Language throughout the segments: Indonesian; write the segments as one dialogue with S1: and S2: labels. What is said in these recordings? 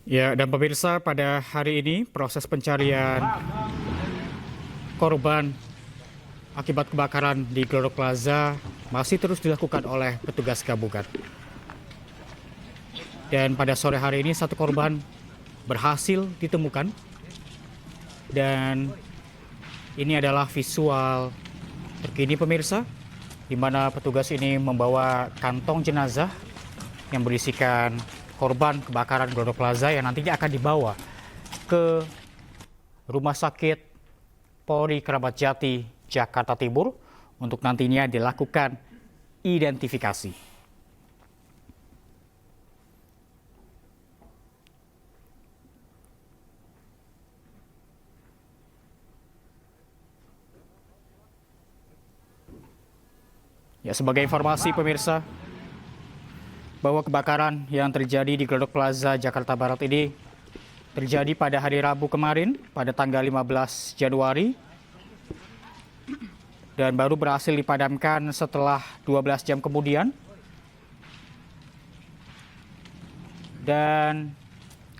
S1: Ya, dan pemirsa, pada hari ini proses pencarian korban akibat kebakaran di Glodok Plaza masih terus dilakukan oleh petugas gabungan. Dan pada sore hari ini satu korban berhasil ditemukan. Dan ini adalah visual terkini pemirsa, di mana petugas ini membawa kantong jenazah yang berisikan korban kebakaran Glodok Plaza yang nantinya akan dibawa ke Rumah Sakit Polri Kramat Jati, Jakarta Timur untuk nantinya dilakukan identifikasi. Ya, sebagai informasi pemirsa, bahwa kebakaran yang terjadi di Glodok Plaza, Jakarta Barat ini terjadi pada hari Rabu kemarin, pada tanggal 15 Januari, dan baru berhasil dipadamkan setelah 12 jam kemudian. Dan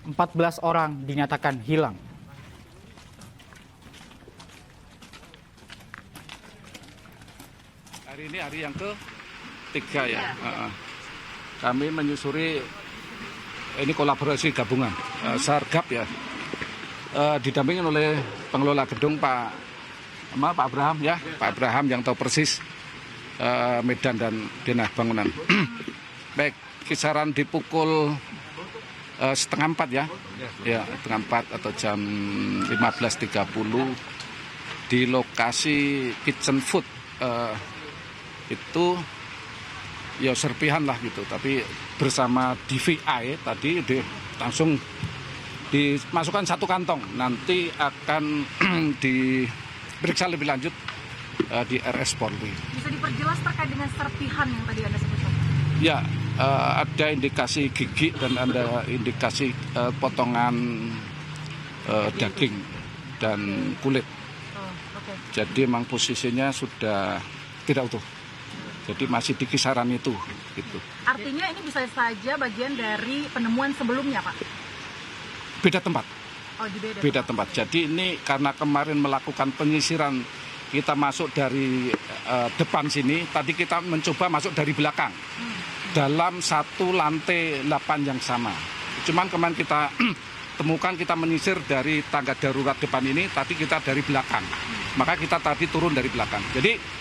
S1: 14 orang dinyatakan hilang.
S2: Hari ini hari yang ketiga ya. Kami menyusuri ini kolaborasi gabungan Sargab ya, didampingin oleh pengelola gedung Pak Abraham ya, Pak Abraham yang tahu persis medan dan denah bangunan. Baik, kisaran di pukul setengah 4 ya, setengah 4 atau jam 15.30 di lokasi kitchen food. Itu ya serpihan lah gitu, tapi bersama DVI tadi langsung dimasukkan satu kantong, nanti akan diperiksa lebih lanjut di RS Polri.
S3: Bisa diperjelas terkait dengan serpihan yang tadi Anda sebutkan?
S2: Ya, ada indikasi gigi dan ada indikasi potongan daging dan kulit. Jadi memang posisinya sudah tidak utuh. Jadi masih di kisaran itu. Gitu.
S3: Artinya ini bisa saja bagian dari penemuan sebelumnya, Pak?
S2: Beda tempat.
S3: Oh, di
S2: beda tempat. Jadi ini karena kemarin melakukan penyisiran, kita masuk dari depan sini, tadi kita mencoba masuk dari belakang. Dalam satu lantai 8 yang sama. Cuman kemarin kita temukan, kita menyisir dari tangga darurat depan ini, tadi kita dari belakang. Maka kita tadi turun dari belakang. Jadi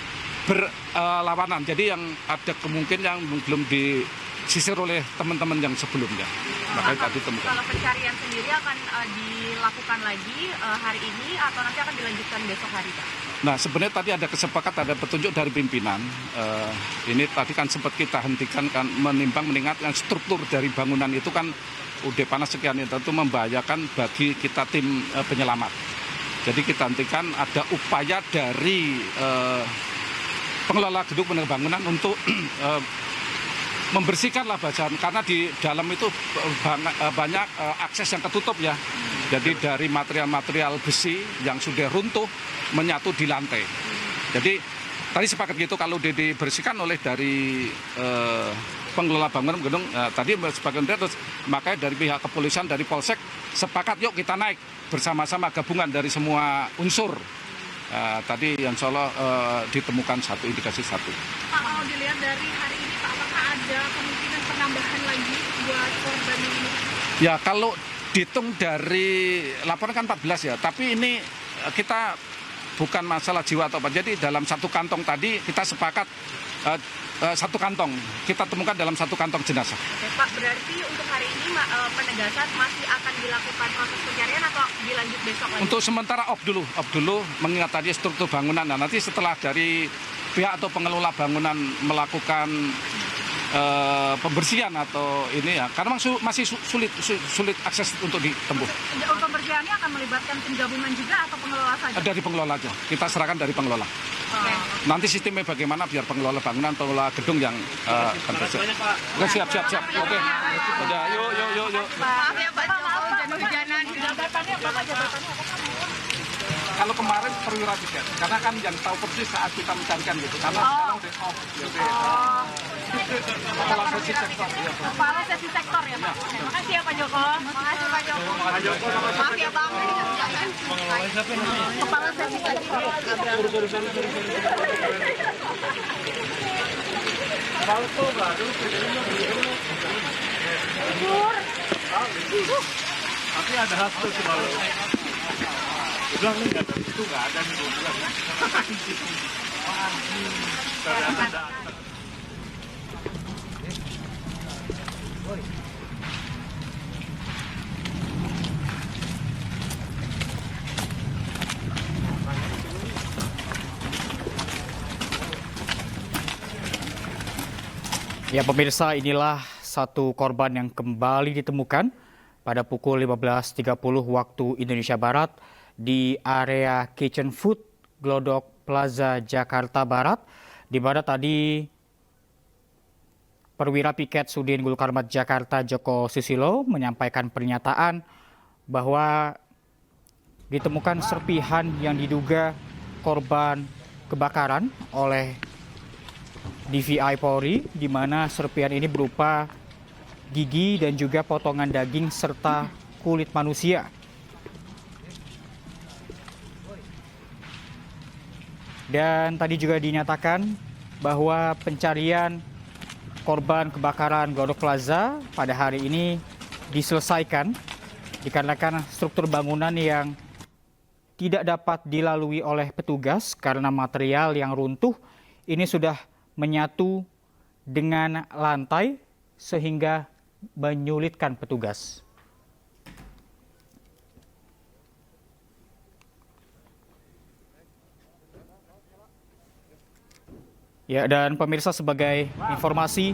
S2: berlawanan, jadi yang ada kemungkinan yang belum disisir oleh teman-teman yang sebelumnya. Makanya tadi temukan.
S3: Kalau pencarian sendiri akan dilakukan lagi hari ini atau nanti akan dilanjutkan besok hari, Pak?
S2: Nah, sebenarnya tadi ada kesepakatan, ada petunjuk dari pimpinan. Ini tadi kan sempat kita hentikan kan, mengingat struktur dari bangunan itu kan udah panas sekian, itu membahayakan bagi kita tim penyelamat. Jadi kita hentikan, ada upaya dari pengelola gedung penerbangan untuk membersihkanlah badan, karena di dalam itu banyak akses yang ketutup ya. Jadi dari material-material besi yang sudah runtuh menyatu di lantai. Jadi tadi sepakat gitu kalau dibersihkan oleh dari pengelola bangunan gedung, tadi sebagian terus, makanya dari pihak kepolisian, dari Polsek sepakat yuk kita naik bersama-sama gabungan dari semua unsur. Tadi yang Solo ditemukan satu, indikasi satu.
S3: Pak, kalau dilihat dari hari ini, Pak, apakah ada kemungkinan penambahan lagi buat korban ini?
S2: Ya, kalau dihitung dari laporan kan 14 ya, tapi ini kita bukan masalah jiwa atau apa. Jadi dalam satu kantong tadi kita sepakat satu kantong, kita temukan dalam satu kantong jenazah.
S3: Oke, Pak, berarti untuk hari ini penegasan masih akan dilakukan proses pencarian atau dilanjut besok lagi?
S2: Untuk sementara off dulu mengingat tadi struktur bangunan. Nah, nanti setelah dari pihak atau pengelola bangunan melakukan pembersihan atau ini ya, karena masih sulit akses untuk ditempuh.
S3: Untuk pembersihannya akan melibatkan tim gabungan juga atau pengelola saja?
S2: Dari pengelola aja, kita serahkan dari pengelola. Nanti sistemnya bagaimana biar pengelola bangunan, pengelola gedung yang akan bersih. Siap. Oke. Udah, yuk.
S3: Maaf ya Pak, hujan-hujanan. Jabatannya apa?
S2: Kalau kemarin perwira tiket, karena kan yang tahu persis saat kita mencarikan gitu. Karena sekarang udah off gitu. Kepala sesi sektor. Ya,
S3: Kepala sesi sektor ya Pak. Terima kasih ya Pak Joko. Makasih Pak Joko. Maaf ya Bang. Kepala sesi sektor.
S4: Tapi ada hasil selalu. Bilang nih nggak ada itu nggak ada nih gue bilang. Ternyata ada.
S1: Ya pemirsa, inilah satu korban yang kembali ditemukan pada pukul 15.30 waktu Indonesia Barat di area Kitchen Food Glodok Plaza Jakarta Barat, di mana tadi Perwira Piket Sudin Gul Karmat Jakarta Joko Susilo menyampaikan pernyataan bahwa ditemukan serpihan yang diduga korban kebakaran oleh DVI Polri, di mana serpihan ini berupa gigi dan juga potongan daging serta kulit manusia. Dan tadi juga dinyatakan bahwa pencarian korban kebakaran Glodok Plaza pada hari ini diselesaikan dikarenakan struktur bangunan yang tidak dapat dilalui oleh petugas karena material yang runtuh ini sudah menyatu dengan lantai sehingga menyulitkan petugas. Ya, dan pemirsa sebagai informasi,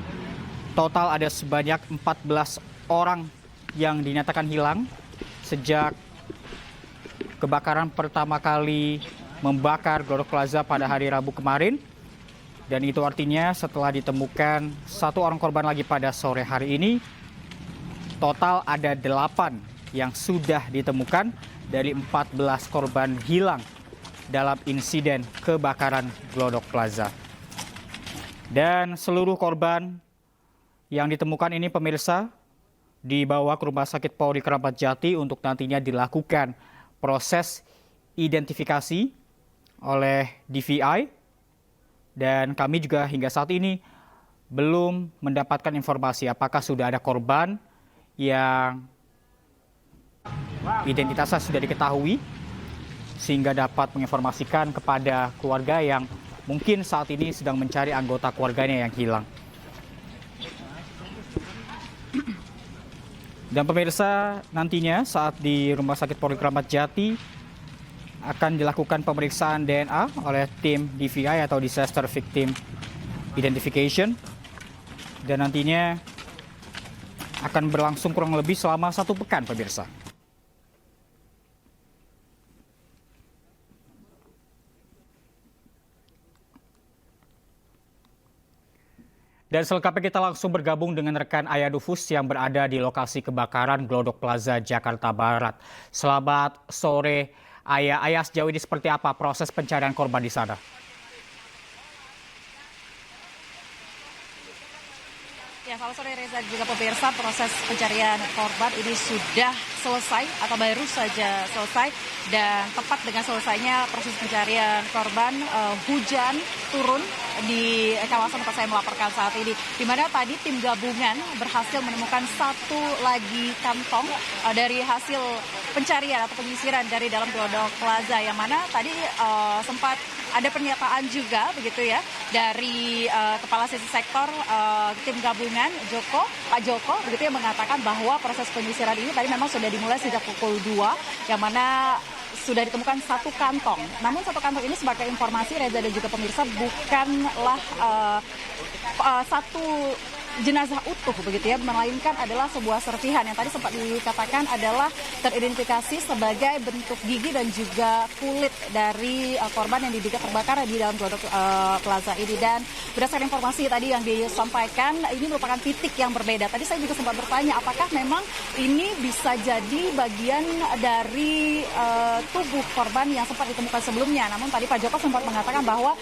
S1: total ada sebanyak 14 orang yang dinyatakan hilang sejak kebakaran pertama kali membakar Glodok Plaza pada hari Rabu kemarin. Dan itu artinya setelah ditemukan satu orang korban lagi pada sore hari ini, total ada 8 yang sudah ditemukan dari 14 korban hilang dalam insiden kebakaran Glodok Plaza. Dan seluruh korban yang ditemukan ini pemirsa dibawa ke Rumah Sakit Polri Kramat Jati untuk nantinya dilakukan proses identifikasi oleh DVI. Dan kami juga hingga saat ini belum mendapatkan informasi apakah sudah ada korban yang identitasnya sudah diketahui sehingga dapat menginformasikan kepada keluarga yang mungkin saat ini sedang mencari anggota keluarganya yang hilang. Dan pemirsa, nantinya saat di Rumah Sakit Polri Kramat Jati akan dilakukan pemeriksaan DNA oleh tim DVI atau Disaster Victim Identification, dan nantinya akan berlangsung kurang lebih selama 1 pekan pemirsa. Dan selengkapnya kita langsung bergabung dengan rekan Ayah Dufus yang berada di lokasi kebakaran Glodok Plaza Jakarta Barat. Selamat sore Ayah. Ayah, sejauh ini seperti apa proses pencarian korban di sana?
S5: Ya, selamat sore Reza juga pemirsa. Proses pencarian korban ini sudah selesai atau baru saja selesai, dan tepat dengan selesainya proses pencarian korban, hujan turun di kawasan tempat saya melaporkan saat ini, di mana tadi tim gabungan berhasil menemukan satu lagi kantong dari hasil pencarian atau penyisiran dari dalam Glodok Plaza, yang mana tadi sempat ada pernyataan juga begitu ya dari Kepala Sesi Sektor tim gabungan Pak Joko begitu, yang mengatakan bahwa proses penyisiran ini tadi memang sudah dimulai sejak pukul 2, yang mana sudah ditemukan satu kantong. Namun satu kantong ini sebagai informasi Reza dan juga pemirsa bukanlah satu jenazah utuh begitu ya, melainkan adalah sebuah serpihan yang tadi sempat dikatakan adalah teridentifikasi sebagai bentuk gigi dan juga kulit dari korban yang diduga terbakar di dalam Glodok Plaza ini. Dan berdasarkan informasi tadi yang disampaikan, ini merupakan titik yang berbeda. Tadi saya juga sempat bertanya apakah memang ini bisa jadi bagian dari tubuh korban yang sempat ditemukan sebelumnya. Namun tadi Pak Joko sempat mengatakan bahwa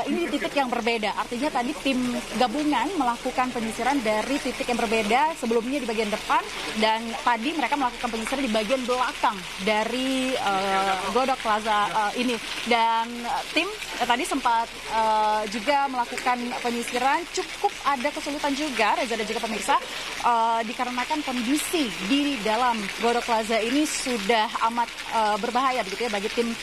S5: ini di titik yang berbeda. Artinya tadi tim gabungan melakukan penyisiran dari titik yang berbeda, sebelumnya di bagian depan, dan tadi mereka melakukan penyisiran di bagian belakang dari Glodok Plaza ini. Dan tim tadi sempat juga melakukan penyisiran. Cukup ada kesulitan juga, Reza dan juga pemirsa, dikarenakan kondisi di dalam Glodok Plaza ini sudah amat berbahaya begitu ya bagi tim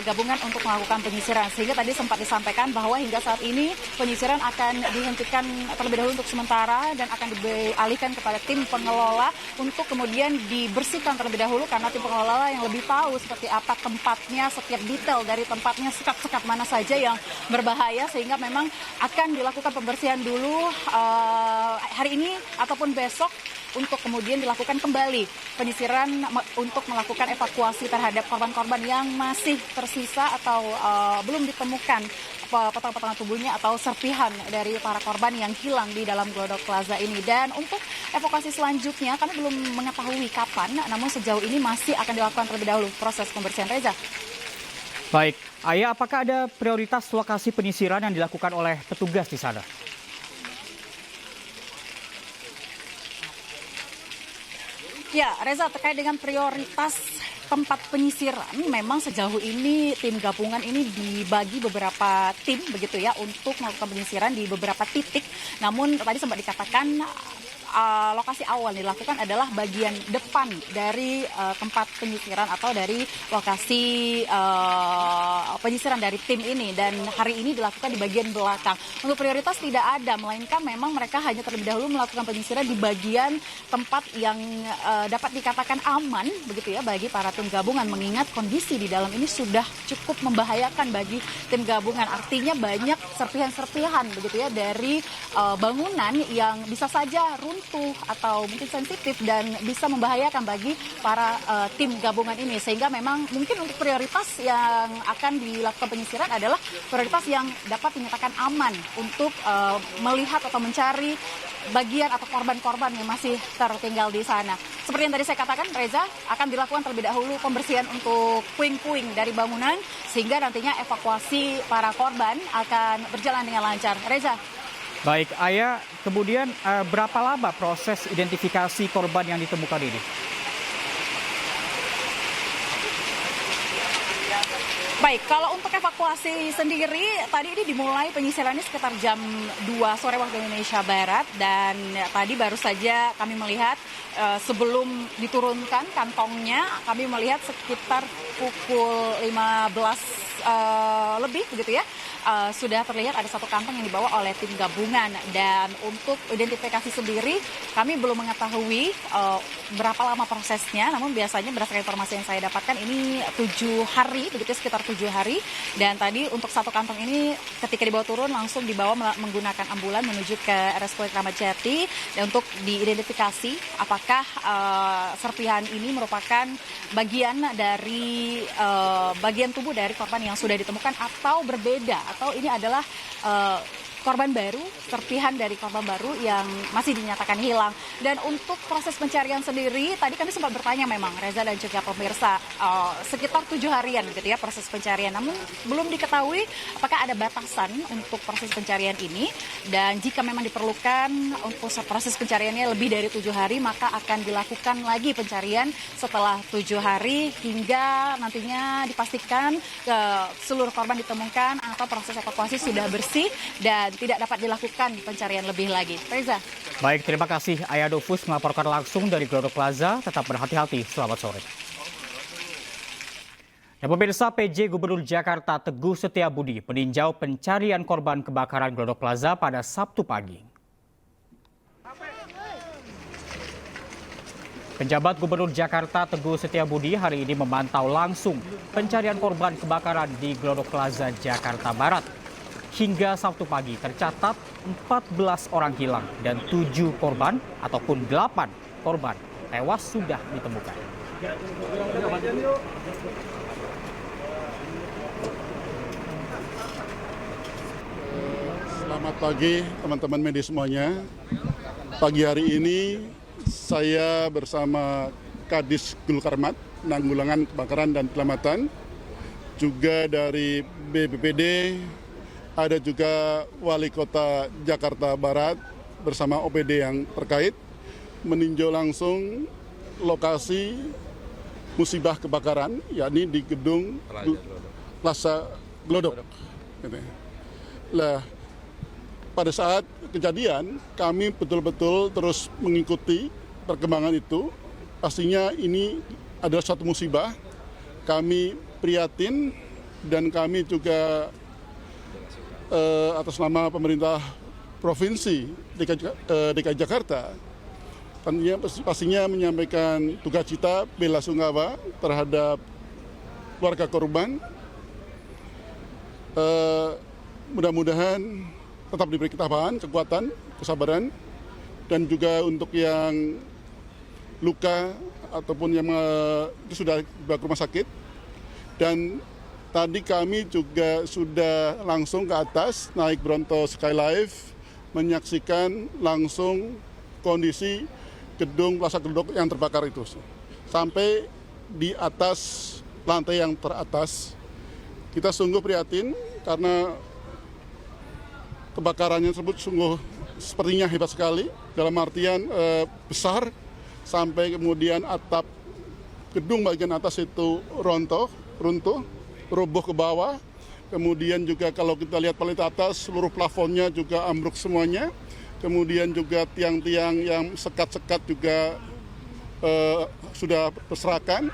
S5: gabungan untuk melakukan penyisiran. Sehingga tadi sempat disampaikan bahwa hingga saat ini penyisiran akan dihentikan terlebih dahulu untuk sementara dan akan dialihkan kepada tim pengelola untuk kemudian dibersihkan terlebih dahulu, karena tim pengelola yang lebih tahu seperti apa tempatnya, setiap detail dari tempatnya, sekat-sekat mana saja yang berbahaya, sehingga memang akan dilakukan pembersihan dulu hari ini ataupun besok untuk kemudian dilakukan kembali penyisiran untuk melakukan evakuasi terhadap korban-korban yang masih tersisa atau belum ditemukan potongan-potongan tubuhnya atau serpihan dari para korban yang hilang di dalam Glodok Plaza ini. Dan untuk evakuasi selanjutnya kami belum mengetahui kapan, namun sejauh ini masih akan dilakukan terlebih dahulu proses pembersihan. Reza.
S1: Baik, Ayah, apakah ada prioritas lokasi penyisiran yang dilakukan oleh petugas di sana?
S5: Ya, Reza, terkait dengan prioritas tempat penyisiran, memang sejauh ini tim gabungan ini dibagi beberapa tim begitu ya untuk melakukan penyisiran di beberapa titik. Namun tadi sempat dikatakan lokasi awal dilakukan adalah bagian depan dari tempat penyisiran atau dari lokasi penyisiran dari tim ini, dan hari ini dilakukan di bagian belakang. Untuk prioritas tidak ada, melainkan memang mereka hanya terlebih dahulu melakukan penyisiran di bagian tempat yang dapat dikatakan aman begitu ya bagi para tim gabungan, mengingat kondisi di dalam ini sudah cukup membahayakan bagi tim gabungan. Artinya banyak serpihan-serpihan begitu ya dari bangunan yang bisa saja runtuh atau mungkin sensitif dan bisa membahayakan bagi para tim gabungan ini, sehingga memang mungkin untuk prioritas yang akan dilakukan penyisiran adalah prioritas yang dapat dinyatakan aman untuk melihat atau mencari bagian atau korban-korban yang masih tertinggal di sana. Seperti yang tadi saya katakan, Reza, akan dilakukan terlebih dahulu pembersihan untuk puing-puing dari bangunan sehingga nantinya evakuasi para korban akan berjalan dengan lancar. Reza.
S1: Baik, Ayah, kemudian berapa lama proses identifikasi korban yang ditemukan ini?
S5: Baik, kalau untuk evakuasi sendiri, tadi ini dimulai penyisirannya sekitar jam 2 sore waktu Indonesia Barat, dan tadi baru saja kami melihat sebelum diturunkan kantongnya, kami melihat sekitar pukul 15 lebih begitu ya, sudah terlihat ada satu kantong yang dibawa oleh tim gabungan. Dan untuk identifikasi sendiri kami belum mengetahui berapa lama prosesnya, namun biasanya berdasarkan informasi yang saya dapatkan ini 7 hari begitu, sekitar 7 hari. Dan tadi untuk satu kantong ini ketika dibawa turun langsung dibawa menggunakan ambulan menuju ke RSUD Kramat Jati dan untuk diidentifikasi apakah serpihan ini merupakan bagian dari bagian tubuh dari korban yang sudah ditemukan atau berbeda, atau ini adalah korban baru, serpihan dari korban baru yang masih dinyatakan hilang. Dan untuk proses pencarian sendiri, tadi kami sempat bertanya memang, Reza dan juga pemirsa, sekitar 7 harian gitu ya proses pencarian. Namun belum diketahui apakah ada batasan untuk proses pencarian ini. Dan jika memang diperlukan untuk proses pencariannya lebih dari 7 hari, maka akan dilakukan lagi pencarian setelah 7 hari hingga nantinya dipastikan seluruh korban ditemukan atau proses evakuasi sudah bersih dan tidak dapat dilakukan pencarian lebih lagi. Reza.
S1: Baik, terima kasih Ayah Dofus melaporkan langsung dari Glodok Plaza. Tetap berhati-hati. Selamat sore. Dan pemirsa, PJ Gubernur Jakarta Teguh Setiabudi meninjau pencarian korban kebakaran Glodok Plaza pada Sabtu pagi. Penjabat Gubernur Jakarta Teguh Setiabudi hari ini memantau langsung pencarian korban kebakaran di Glodok Plaza, Jakarta Barat. Hingga Sabtu pagi tercatat 14 orang hilang dan 7 korban ataupun 8 korban tewas sudah ditemukan.
S6: Selamat pagi teman-teman media semuanya. Pagi hari ini saya bersama Kadis Gulkarmat, Penanggulangan Kebakaran dan Penyelamatan, juga dari BPBD, ada juga Wali Kota Jakarta Barat bersama OPD yang terkait meninjau langsung lokasi musibah kebakaran, yakni di gedung Plaza Glodok. Nah, pada saat kejadian kami betul-betul terus mengikuti perkembangan itu. Pastinya ini adalah suatu musibah. Kami prihatin dan kami juga atas nama pemerintah Provinsi DKI Jakarta tentunya pastinya menyampaikan duka cita bela sungkawa terhadap keluarga korban. Mudah-mudahan tetap diberi ketabahan, kekuatan, kesabaran, dan juga untuk yang luka ataupun yang sudah dibawa ke rumah sakit. Dan tadi kami juga sudah langsung ke atas, naik Bronto Skylife, menyaksikan langsung kondisi gedung Plaza Glodok yang terbakar itu. Sampai di atas lantai yang teratas. Kita sungguh prihatin karena kebakarannya tersebut sungguh sepertinya hebat sekali. Dalam artian besar, sampai kemudian atap gedung bagian atas itu runtuh, roboh ke bawah. Kemudian juga kalau kita lihat paling atas, seluruh plafonnya juga ambruk semuanya. Kemudian juga tiang-tiang yang sekat-sekat juga sudah berserakan.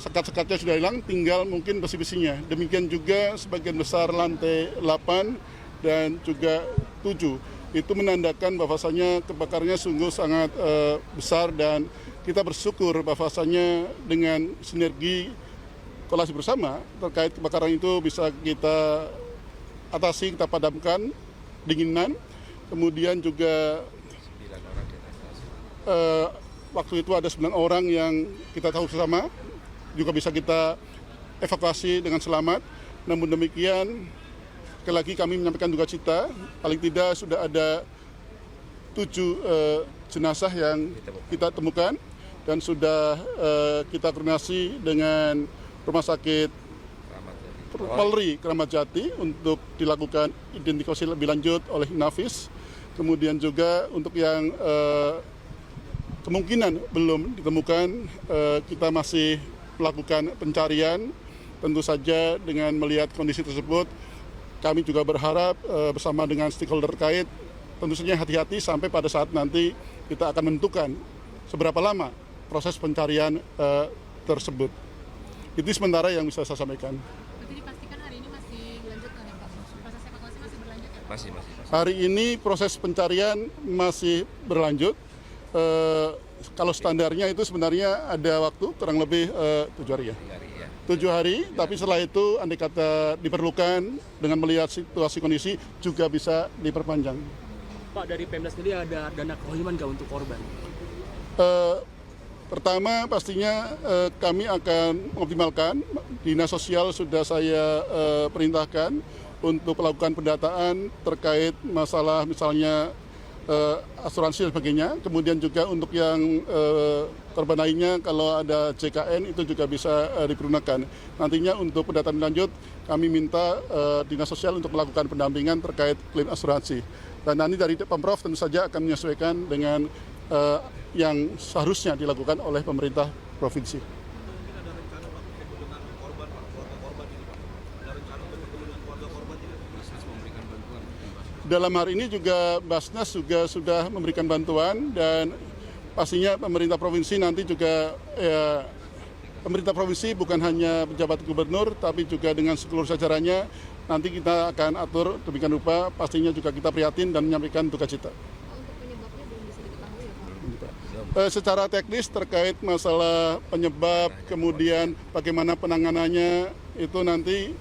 S6: Sekat-sekatnya sudah hilang, tinggal mungkin besi-besinya. Demikian juga sebagian besar lantai 8 dan juga 7. Itu menandakan bahwasannya kebakarannya sungguh sangat besar, dan kita bersyukur bahwasannya dengan sinergi kolaborasi bersama terkait kebakaran itu bisa kita atasi, kita padamkan dinginan. Kemudian juga waktu itu ada 9 orang yang kita tahu bersama, juga bisa kita evakuasi dengan selamat. Namun demikian, sekali lagi kami menyampaikan duka cita, paling tidak sudah ada 7 jenazah yang kita temukan, dan sudah kita koordinasi dengan Rumah Sakit Polri Kramat Jati untuk dilakukan identifikasi lebih lanjut oleh Inavis. Kemudian juga untuk yang kemungkinan belum ditemukan, kita masih melakukan pencarian. Tentu saja dengan melihat kondisi tersebut, kami juga berharap bersama dengan stakeholder terkait, tentu saja hati-hati sampai pada saat nanti kita akan menentukan seberapa lama proses pencarian tersebut. Itu sementara yang bisa saya sampaikan.
S7: Berarti dipastikan hari ini masih dilanjutkan ya Pak? Proses evakuasi masih berlanjut ya?
S4: Masih.
S6: Hari ini proses pencarian masih berlanjut. Kalau standarnya itu sebenarnya ada waktu kurang lebih 7 hari ya. 7 hari, tapi setelah itu andai kata diperlukan dengan melihat situasi kondisi juga bisa diperpanjang.
S8: Pak, dari Pemda sendiri ada dana kerohiman nggak untuk korban?
S6: Pertama pastinya kami akan mengoptimalkan, Dinas Sosial sudah saya perintahkan untuk melakukan pendataan terkait masalah misalnya asuransi dan sebagainya. Kemudian juga untuk yang korban lainnya kalau ada JKN itu juga bisa dipergunakan. Nantinya untuk pendataan lanjut kami minta Dinas Sosial untuk melakukan pendampingan terkait klaim asuransi. Dan nanti dari Pemprov tentu saja akan menyesuaikan dengan yang seharusnya dilakukan oleh pemerintah provinsi. Dalam hari ini juga Basnas juga sudah memberikan bantuan, dan pastinya pemerintah provinsi nanti juga pemerintah provinsi bukan hanya pejabat gubernur tapi juga dengan seluruh jajarannya nanti kita akan atur demikian rupa. Pastinya juga kita prihatin dan menyampaikan duka cita.
S7: Untuk penyebabnya belum bisa diketahui ya Pak?
S6: Secara teknis terkait masalah penyebab, kemudian bagaimana penanganannya itu nanti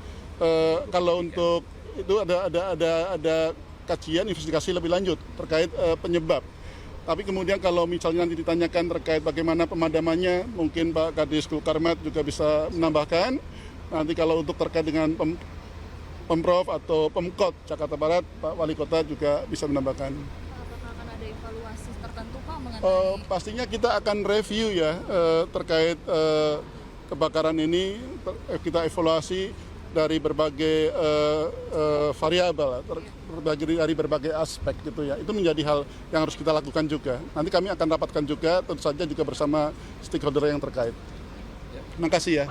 S6: kalau untuk itu ada kajian investigasi lebih lanjut terkait penyebab. Tapi kemudian kalau misalnya nanti ditanyakan terkait bagaimana pemadamannya, mungkin Pak Kadis Kulkarmat juga bisa menambahkan. Nanti kalau untuk terkait dengan Pemprov atau Pemkot Jakarta Barat, Pak Wali Kota juga bisa menambahkan.
S7: Apakah akan ada evaluasi tertentu Pak mengenai?
S6: Pastinya kita akan review ya terkait kebakaran ini, kita evaluasi dari berbagai variabel, dari berbagai aspek gitu ya. Itu menjadi hal yang harus kita lakukan juga. Nanti kami akan rapatkan juga, tentu saja juga bersama stakeholder yang terkait. Terima kasih ya.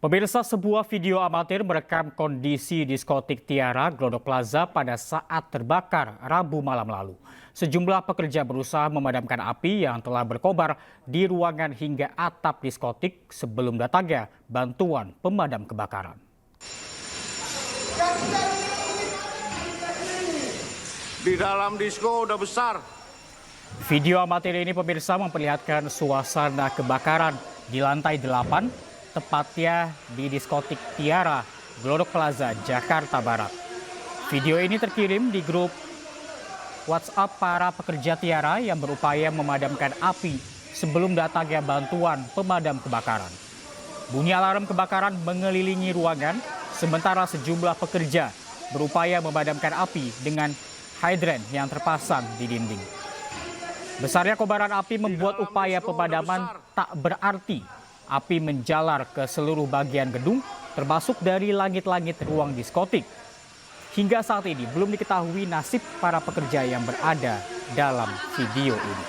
S1: Pemirsa, sebuah video amatir merekam kondisi diskotik Tiara Glodok Plaza pada saat terbakar Rabu malam lalu. Sejumlah pekerja berusaha memadamkan api yang telah berkobar di ruangan hingga atap diskotik sebelum datangnya bantuan pemadam kebakaran.
S4: Di dalam disko udah besar.
S1: Video amatir ini pemirsa memperlihatkan suasana kebakaran di lantai 8, tepatnya di diskotik Tiara Glodok Plaza, Jakarta Barat. Video ini terkirim di grup WhatsApp para pekerja Tiara yang berupaya memadamkan api sebelum datangnya bantuan pemadam kebakaran. Bunyi alarm kebakaran mengelilingi ruangan, sementara sejumlah pekerja berupaya memadamkan api dengan hidran yang terpasang di dinding. Besarnya kobaran api membuat upaya pemadaman tak berarti. Api menjalar ke seluruh bagian gedung, termasuk dari langit-langit ruang diskotik. Hingga saat ini belum diketahui nasib para pekerja yang berada dalam video ini.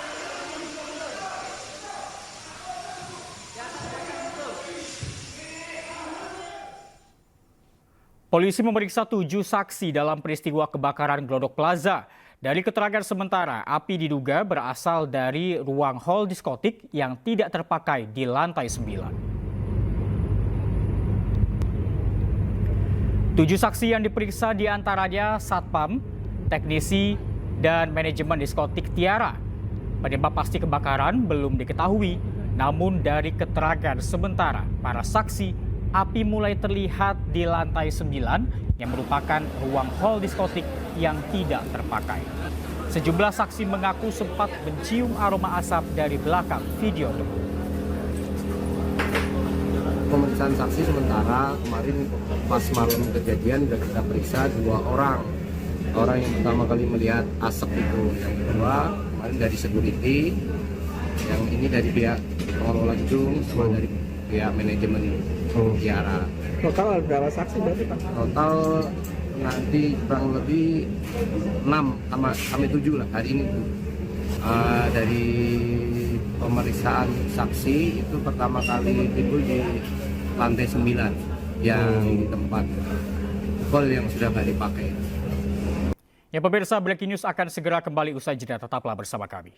S1: Polisi memeriksa 7 saksi dalam peristiwa kebakaran Glodok Plaza. Dari keterangan sementara, api diduga berasal dari ruang hall diskotik yang tidak terpakai di lantai 9. 7 saksi yang diperiksa diantaranya satpam, teknisi, dan manajemen diskotik Tiara. Penyebab pasti kebakaran belum diketahui, namun dari keterangan sementara para saksi, api mulai terlihat di lantai 9 yang merupakan ruang hall diskotik yang tidak terpakai. Sejumlah saksi mengaku sempat mencium aroma asap dari belakang video tersebut.
S9: Pemeriksaan saksi sementara kemarin pas malam kejadian sudah kita periksa 2 orang. Orang yang pertama kali melihat asap itu, yang kedua kemarin dari security, yang ini dari pihak pengelola gedung, sama dari pihak manajemen Tiara.
S10: Total ada berapa saksi berarti Pak?
S9: Total nanti kurang lebih 6 sampai 7 lah hari ini. Dari pemeriksaan saksi itu pertama kali timbul di lantai 9 yang di tempat hall yang sudah nggak dipakai.
S1: Ya pemirsa, Breaking News akan segera kembali usai jeda, tetaplah bersama kami.